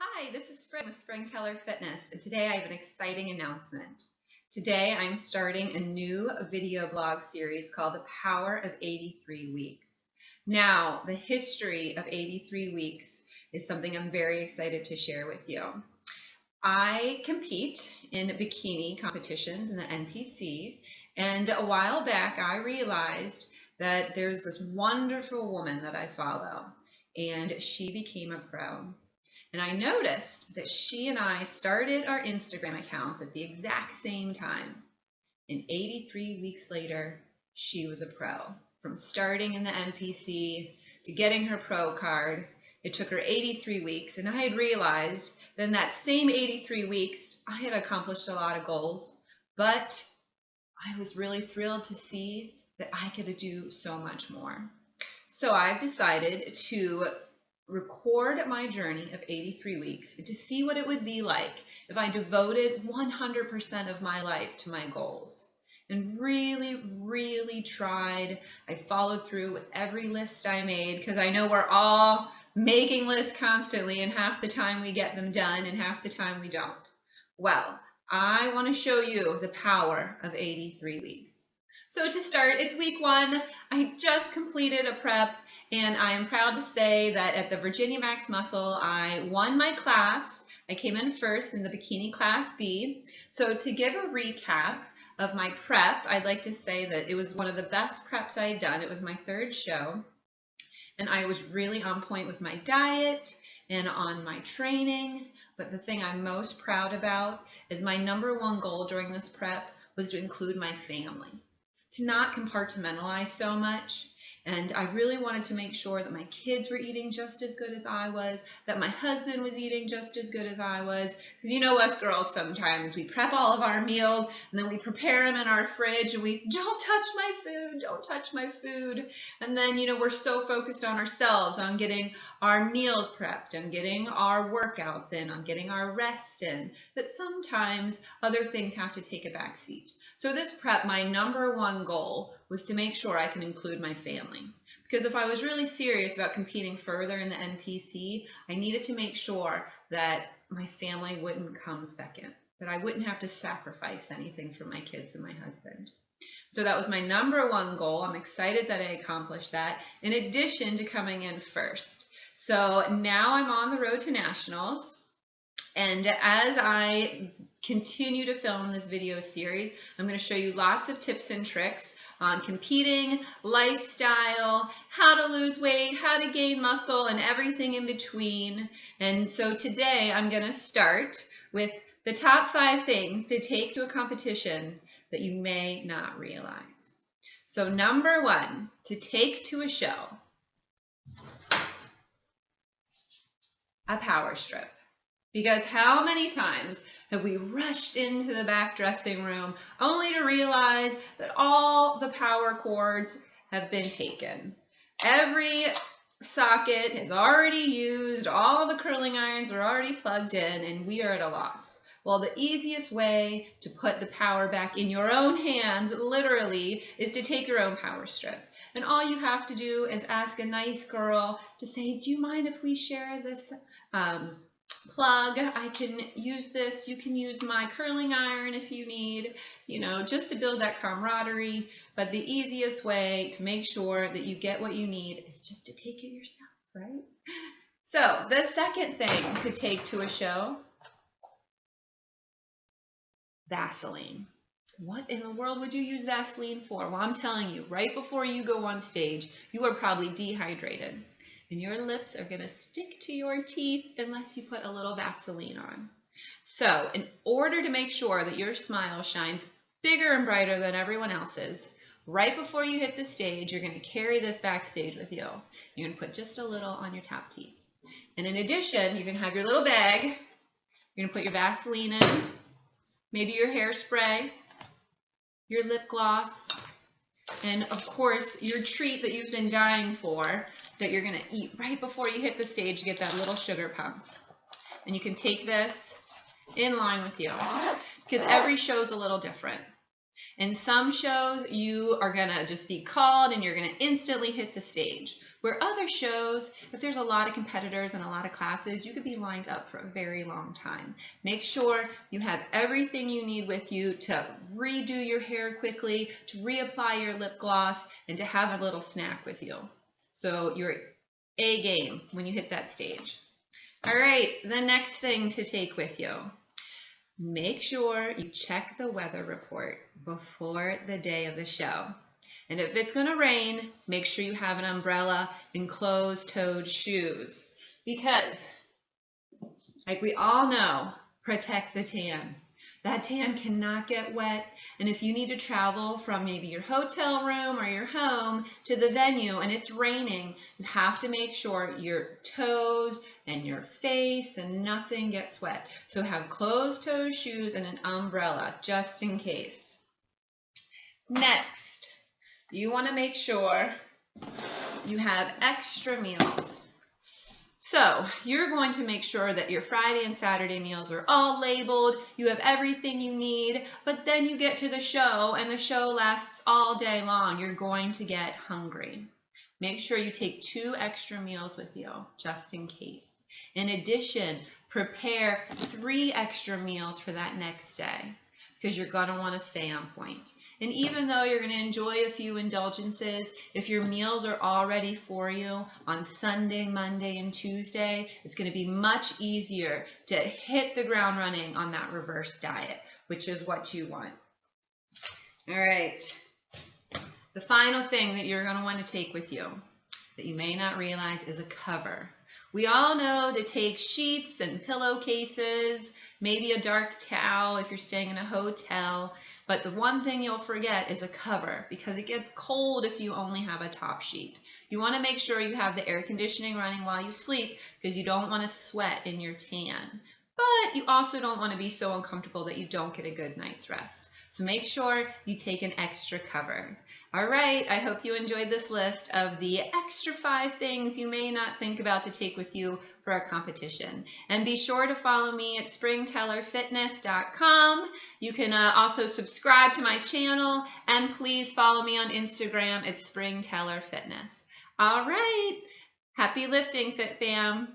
Hi, this is Spring with Spring Teller Fitness, and today I have an exciting announcement. Today I'm starting a new video blog series called The Power of 83 Weeks. Now, the history of 83 weeks is something I'm very excited to share with you. I compete in bikini competitions in the NPC, and a while back I realized that there's this wonderful woman that I follow, and she became a pro. And I noticed that she and I started our Instagram accounts at the exact same time. And 83 weeks later, she was a pro. From starting in the NPC to getting her pro card, it took her 83 weeks. And I had realized that in that same 83 weeks, I had accomplished a lot of goals. But I was really thrilled to see that I could do so much more. So I've decided to record my journey of 83 weeks to see what it would be like if I devoted 100% of my life to my goals and really tried. I followed through with every list I made, because I know we're all making lists constantly, and half the time we get them done and half the time we don't. Well, I want to show you the power of 83 weeks. So to start, it's week 1. I just completed a prep, and I am proud to say that at the Virginia Max Muscle, I won my class. I came in first in the bikini class B. So to give a recap of my prep, I'd like to say that it was one of the best preps I had done. It was my 3rd show, and I was really on point with my diet and on my training. But the thing I'm most proud about is my #1 goal during this prep was to include my family, to not compartmentalize so much. And I really wanted to make sure that my kids were eating just as good as I was, that my husband was eating just as good as I was. Because you know us girls, sometimes we prep all of our meals and then we prepare them in our fridge and we don't touch my food, don't touch my food. And then, we're so focused on ourselves, on getting our meals prepped, on getting our workouts in, on getting our rest in, that sometimes other things have to take a back seat. So this prep, my #1 goal was to make sure I can include my family. Because if I was really serious about competing further in the NPC, I needed to make sure that my family wouldn't come second, that I wouldn't have to sacrifice anything for my kids and my husband. So that was my #1 goal. I'm excited that I accomplished that, in addition to coming in first. So now I'm on the road to nationals. And as I continue to film this video series, I'm going to show you lots of tips and tricks on competing, lifestyle, how to lose weight, how to gain muscle, and everything in between. And so today I'm going to start with the top 5 things to take to a competition that you may not realize. So #1, to take to a show: a power strip. Because how many times have we rushed into the back dressing room only to realize that all the power cords have been taken? Every socket is already used, all the curling irons are already plugged in, and we are at a loss. Well, the easiest way to put the power back in your own hands, literally, is to take your own power strip. And all you have to do is ask a nice girl to say, "Do you mind if we share this plug? I can use this. You can use my curling iron if you need," just to build that camaraderie. But the easiest way to make sure that you get what you need is just to take it yourself, right? So the second thing to take to a show: Vaseline. What in the world would you use Vaseline for? Well, I'm telling you, right before you go on stage, you are probably dehydrated, and your lips are going to stick to your teeth unless you put a little Vaseline on. So in order to make sure that your smile shines bigger and brighter than everyone else's, right before you hit the stage, you're going to carry this backstage with you. You're going to put just a little on your top teeth. And in addition, you can have your little bag. You're going to put your Vaseline in, maybe your hairspray, your lip gloss, and of course your treat that you've been dying for, that you're going to eat right before you hit the stage to get that little sugar pump. And you can take this in line with you, because every show is a little different. In some shows, you are going to just be called and you're going to instantly hit the stage. Where other shows, if there's a lot of competitors and a lot of classes, you could be lined up for a very long time. Make sure you have everything you need with you to redo your hair quickly, to reapply your lip gloss, and to have a little snack with you. So you're A game when you hit that stage. All right, the next thing to take with you. Make sure you check the weather report before the day of the show. And if it's going to rain, make sure you have an umbrella and closed-toed shoes. Because, like we all know, protect the tan. That tan cannot get wet. And if you need to travel from maybe your hotel room or your home to the venue and it's raining, you have to make sure your toes and your face and nothing gets wet. So have closed-toe shoes and an umbrella just in case. Next, you want to make sure you have extra meals. So you're going to make sure that your Friday and Saturday meals are all labeled, you have everything you need, but then you get to the show and the show lasts all day long. You're going to get hungry. Make sure you take 2 extra meals with you, just in case. In addition, prepare 3 extra meals for that next day, because you're going to want to stay on point. And even though you're going to enjoy a few indulgences, if your meals are all ready for you on Sunday, Monday, and Tuesday, it's going to be much easier to hit the ground running on that reverse diet, which is what you want. All right. The final thing that you're going to want to take with you that you may not realize is a cover. We all know to take sheets and pillowcases, maybe a dark towel if you're staying in a hotel, but the one thing you'll forget is a cover, because it gets cold if you only have a top sheet. You want to make sure you have the air conditioning running while you sleep, because you don't want to sweat in your tan. But you also don't want to be so uncomfortable that you don't get a good night's rest. So make sure you take an extra cover. All right, I hope you enjoyed this list of the extra 5 things you may not think about to take with you for a competition. And be sure to follow me at springtellerfitness.com. You can also subscribe to my channel, and please follow me on Instagram at springtellerfitness. All right, happy lifting, Fit Fam.